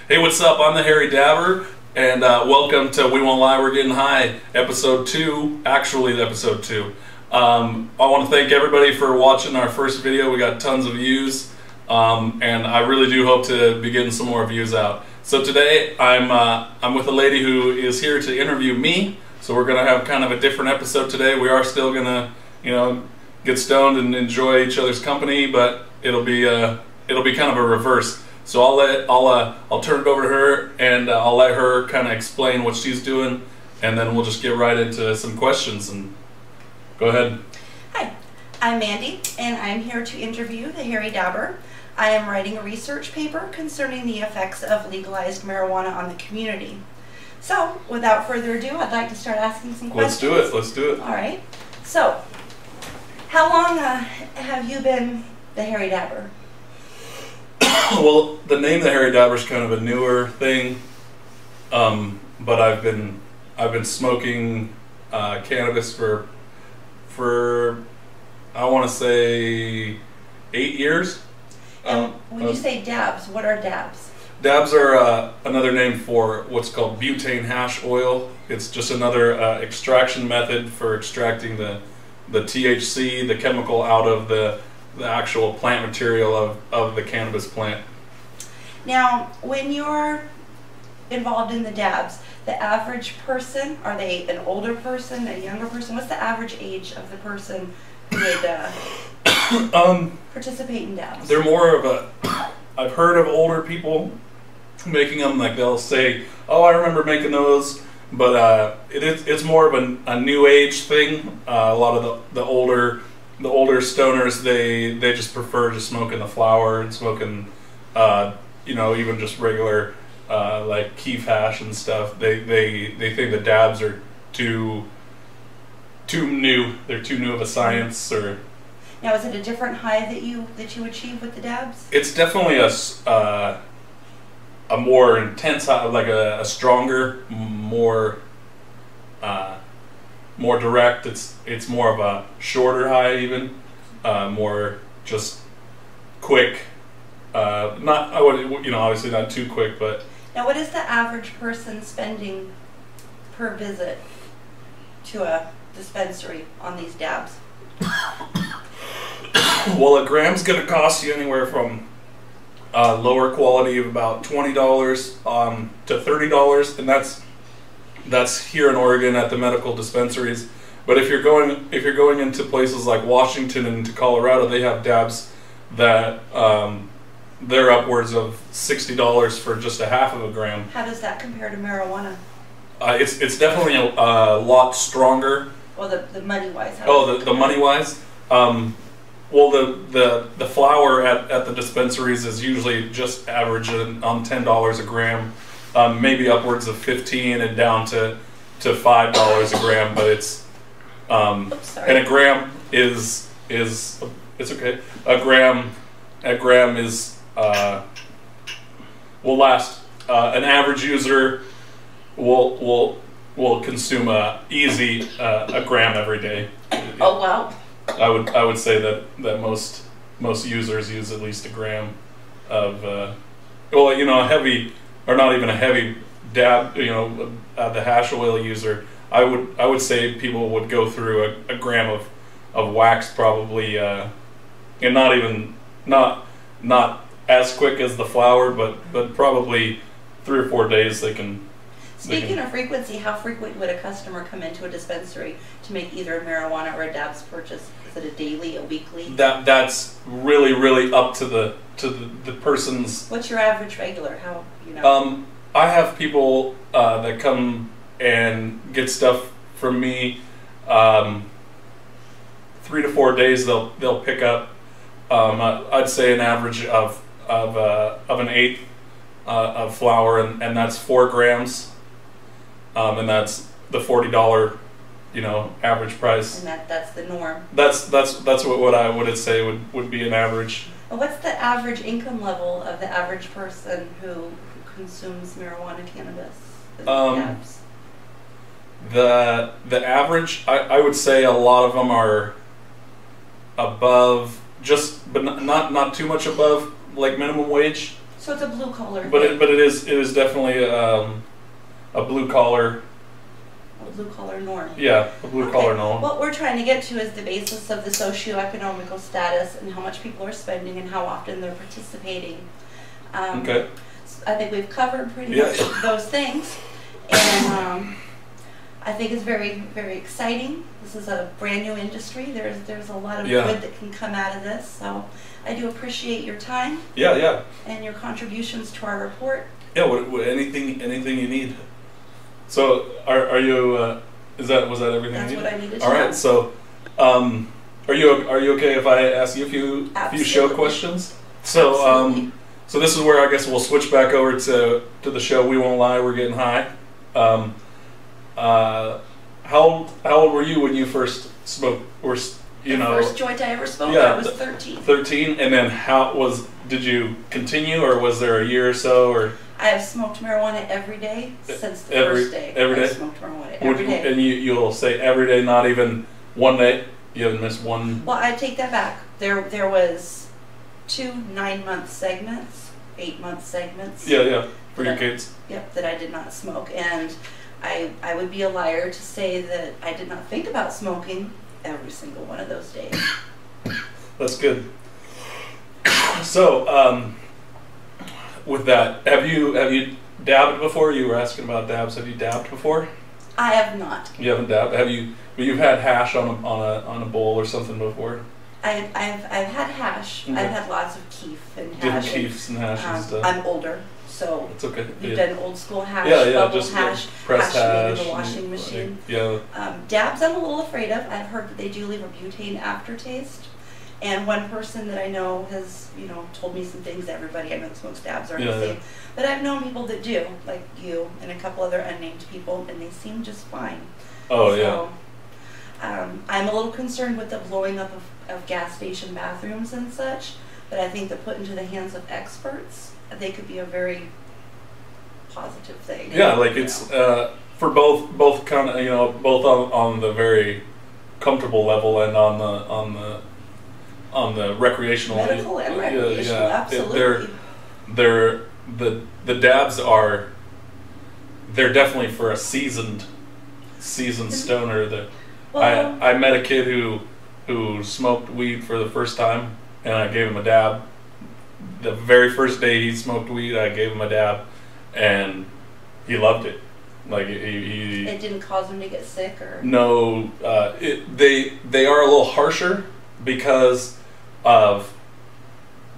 Hey, what's up? I'm the Harry Dabber, and welcome to We Won't Lie, We're Getting High, episode 2, actually episode 2. I want to thank everybody for watching our first video. We got tons of views, and I really do hope to be getting some more views out. So today, I'm with a lady who is here to interview me, so we're going to have kind of a different episode today. We are still going to, get stoned and enjoy each other's company, but it'll be kind of a reverse. So I'll turn it over to her, and I'll let her kind of explain what she's doing, and then we'll just get right into some questions. And go ahead. Hi, I'm Mandy, and I'm here to interview the Harry Dabber. I am writing a research paper concerning the effects of legalized marijuana on the community. So, without further ado, I'd like to start asking some questions. Let's do it. All right. So, how long have you been the Harry Dabber? Well, the name the Harry Dabber is kind of a newer thing, but I've been smoking cannabis for I want to say 8 years. And when you say dabs, what are dabs? Dabs are another name for what's called butane hash oil. It's just another extraction method for extracting the THC, the chemical, out of the actual plant material of the cannabis plant. Now, when you're involved in the dabs, the average person, are they an older person, a younger person? What's the average age of the person who would participate in dabs? They're more of a, I've heard of older people making them, like they'll say, oh, I remember making those, but it's more of a new age thing. A lot of the older stoners, they just prefer just smoking the flower and smoking, even just regular like keef hash and stuff. They think the dabs are too new. They're too new of a science. Or now, is it a different high that you achieve with the dabs? It's definitely a more intense high, like a stronger, more direct. It's more of a shorter high, even more just quick. Obviously not too quick, but. Now, what is the average person spending per visit to a dispensary on these dabs? Well, a gram's going to cost you anywhere from lower quality of about $20 to $30, and that's here in Oregon at the medical dispensaries. But if you're going into places like Washington and into Colorado, they have dabs that they're upwards of $60 for just a half of a gram. How does that compare to marijuana? It's definitely a lot stronger. Well, the money wise. The money wise. Well, the flower at the dispensaries is usually just averaging on $10 a gram, maybe upwards of $15 and down to $5 a gram. But it's and a gram is it's okay. A gram is will last. An average user will consume a gram every day. Oh wow. I would say that most users use at least a gram of a heavy, or not even a heavy dab. The hash oil user, I would say people would go through a gram of wax probably, and not as quick as the flower, but probably 3 or 4 days they can. Speaking of frequency, how frequent would a customer come into a dispensary to make either a marijuana or a dabs purchase? Is it a daily, a weekly? That's really up to the person's. What's your average regular? How I have people that come and get stuff from me. 3 to 4 days they'll pick up. I'd say an average of an eighth of flour, and that's 4 grams. And that's the $40, average price. And that's the norm. That's what I would say would be an average. And what's the average income level of the average person who consumes marijuana cannabis? The average, I would say a lot of them are above, but not too much above, like minimum wage. So it's a blue collar. But it is definitely a blue collar. A blue collar norm. Yeah, a blue collar norm. What we're trying to get to is the basis of the socioeconomical status and how much people are spending and how often they're participating. Okay. I think we've covered pretty much those things, and I think it's very, very exciting. This is a brand new industry. There's a lot of good that can come out of this. So I do appreciate your time. Yeah. And your contributions to our report. Yeah. Anything you need. So are you? Was that everything? That's you needed? what I needed to All know. right. So, are you okay if I ask you a few show questions? So so this is where I guess we'll switch back over to the show. We Won't Lie. We're Getting High. How old were you when you first smoked? The first joint I ever smoked, yeah, I was 13. 13, and then did you continue, or was there a year or so, or? I have smoked marijuana every day since the first day. Every day? I smoked marijuana every day. And you'll say every day, not even one day? You haven't missed one? Well, I take that back. There was 2 9-month segments, 8-month segments. Yeah, for your kids. Yep, that I did not smoke. And I would be a liar to say that I did not think about smoking every single one of those days. That's good. So, with that, have you dabbed before? You were asking about dabs. Have you dabbed before? I have not. You haven't dabbed. You've had hash on a bowl or something before? I've had hash. Okay. I've had lots of keef and hash. Different keefs and hash and stuff. I'm older, so it's okay. You've done old school hash, bubble just hash, pressed hash made in the washing machine. Yeah. Dabs I'm a little afraid of. I've heard that they do leave a butane aftertaste. And one person that I know has, told me some things. Everybody I know that smokes dabs aren't the same. But I've known people that do, like you and a couple other unnamed people, and they seem just fine. Oh, so, I'm a little concerned with the blowing up of gas station bathrooms and such, but I think that put into the hands of experts, they could be a very positive thing. Yeah, like it's for both kind of both on the very comfortable level and on the recreational, medical and recreational, absolutely. The dabs they're definitely for a seasoned stoner. I met a kid who smoked weed for the first time, and I gave him a dab. The very first day he smoked weed, I gave him a dab, and he loved it. Like it didn't cause him to get sick, or no. They are a little harsher because of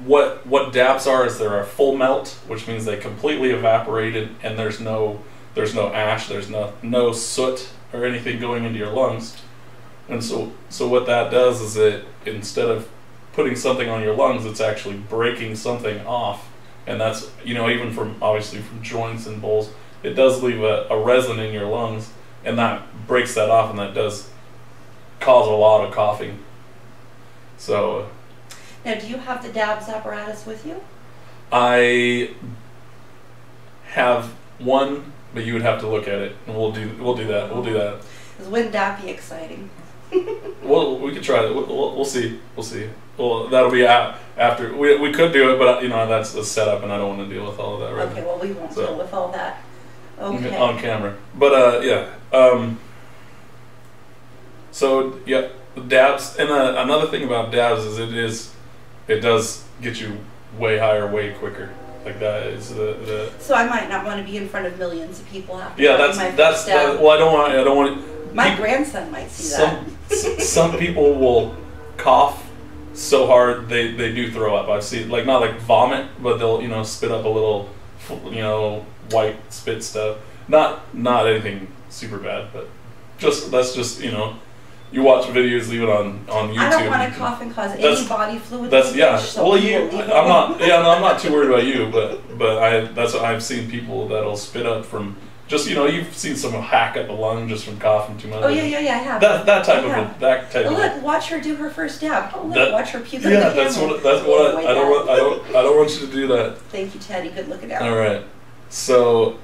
what dabs are. Is they're a full melt, which means they completely evaporated, and there's no ash, there's no soot or anything going into your lungs. And so what that does is it, instead of putting something on your lungs, it's actually breaking something off. And that's, even from joints and bowls, it does leave a resin in your lungs, and that breaks that off, and that does cause a lot of coughing. So now, do you have the dabs apparatus with you? I have one, but you would have to look at it, and we'll do that. We'll do that. Because wouldn't that be exciting? Well, we could try it. We'll see. Well, that'll be after. We could do it, but that's the setup, and I don't want to deal with all of that right now. Okay, well, we won't deal with all that. Okay. On camera. But, so, yeah, dabs. And another thing about dabs is it does get you way higher, way quicker. Like that is the. So I might not want to be in front of millions of people after. Yeah, that's well, I don't want. My grandson might see that. Some people will cough so hard they do throw up. I've seen, like, not like vomit, but they'll spit up a little white spit stuff. Not anything super bad, but that's just you watch videos even on YouTube. I don't want to cough and cause any body fluid. I'm not too worried about you, but that's what I've seen people that'll spit up from just you've seen someone hack up a lung just from coughing too much. Oh yeah, I have. That type of. Look, watch her do her first dab. Oh look, watch her puke. Yeah, that's what I don't want you to do that. Thank you, Teddy. Good looking out. All right, so.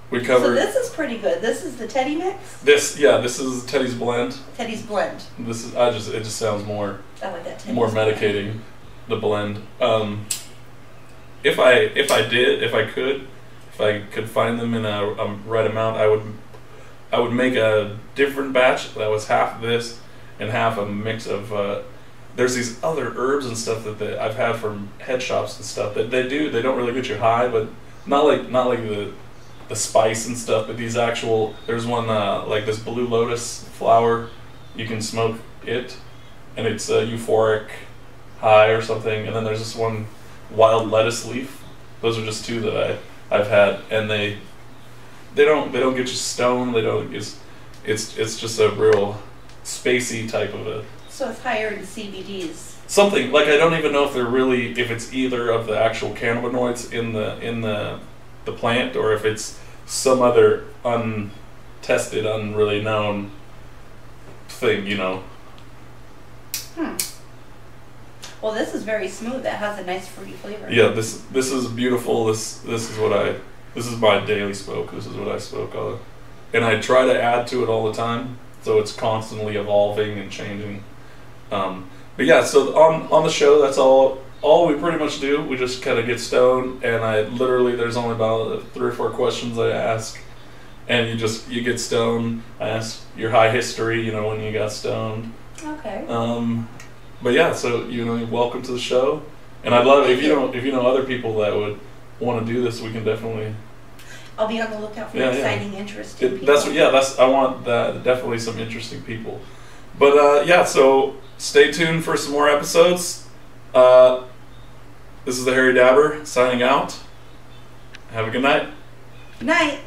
We covered. So this is pretty good. This is the Teddy mix. This is Teddy's blend. Teddy's blend. This is it just sounds more. I like that. More medicating, the blend. if I could find them in a right amount, I would make a different batch that was half this and half a mix of. There's these other herbs and stuff that I've had from head shops and stuff that they don't really get you high, but not like the spice and stuff, but these actual. There's one like this blue lotus flower, you can smoke it, and it's a euphoric high or something. And then there's this one wild lettuce leaf. Those are just two that I've had, and they don't get you stoned. They don't. It's just a real spacey type of a. So it's higher in CBDs. Something like I don't even know if it's either of the actual cannabinoids in the plant or if it's some other untested, unreally known thing, you know. Well, this is very smooth. That has a nice fruity flavor. Yeah, this is beautiful. This is my daily smoke. This is what I smoke on, and I try to add to it all the time, so it's constantly evolving and changing. But yeah, so on the show, that's all we pretty much do. We just kind of get stoned, and there's only about 3 or 4 questions I ask, and you get stoned. I ask your high history, you know, when you got stoned. Okay. But yeah, so welcome to the show, and I'd love if you know other people that would want to do this, we can definitely. I'll be on the lookout for exciting, interesting people. I want that, definitely some interesting people. But yeah, so stay tuned for some more episodes. This is the Harry Dabber signing out. Have a good night. Good night.